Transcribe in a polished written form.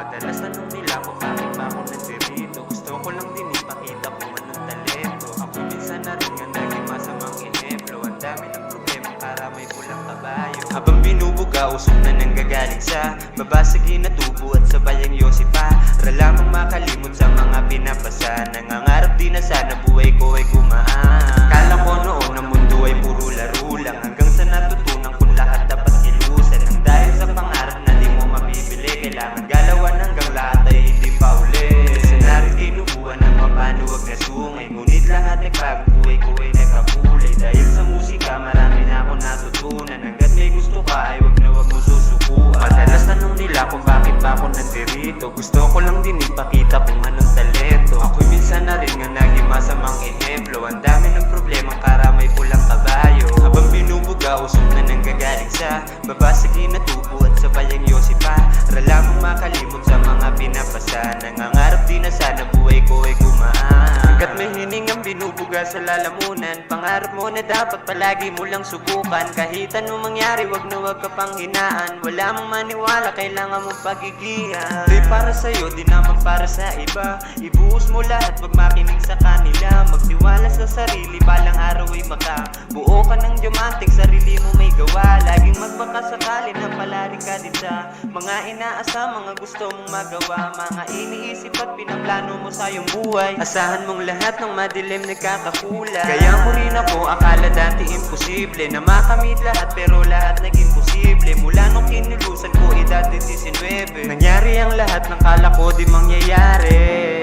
Madalas tanong nila kung bakit ba ako nandito. Gusto ko lang din ipakita kung anong talento. Ako minsan na rin nga naging masamang ehemplo. Ang dami ng problema para may pulang kabayo. Habang binubuga, usok na nanggagaling sa babasagin na tubo at sabay ang Yosipa. Para lamang makalimot sa mga pinapasa. Nangangarap din na sana buhay ko ay gumaan. Kala ko noon na mundo ay puro laro lang, hanggang sa natutunan kung lahat dapat kilusan. Ang dahil sa pangarap na di mo mabibili, kailangan galawan hanggang lahat ay hindi pa uli. Sa narin kinubuhan ng mapanuwag na sungay, ngunit lahat ay pagbuhay ko ay nagkakulay. Dahil sa musika marami na ako natutunan. Hanggat may gusto ka ay wag na wag mo susubuan. Madalas tanong nila kung bakit ba ako nandirito. Gusto ko lang din ipakita kung anong talento. Ako'y minsan na rin nga naging masamang ehemplo. Ang dami ng problema para may pulang kabayo. Habang binubuga, usok na nanggagaling sa babasagin na tubo at sabay ang Yosipa. Para lamang makalimot sa mga pinapasa. Nangangarap din na sana buhay ko ay gumaan. Hanggat may hiningang binubuga sa lalamunan, pangarap mo na dapat palagi mo lang subukan. Kahit anong mangyari, wag na wag ka pang hinaan. Wala mong maniwala, kailangan mong pagigihan. Di para sa'yo, di naman para sa iba. Ibuhos mo lahat, wag makinig sa kanila. Magtiwala sa sarili, balang araw ay makabuo ka ng diamanting sarili mo may gawa. Laging magbakasakali na palari ka din sa mga inaasam, mga gusto mong magawa. Mga iniisip at pinaplano mo sa iyong buhay. Asahan mong lahat ng madilim nagkakakulay. Kaya mo rin ako, akala dati imposible na makamit lahat, pero lahat naging posible. Mula nung kinilusan ko, edad 19, nangyari ang lahat ng kala ko di mangyayari.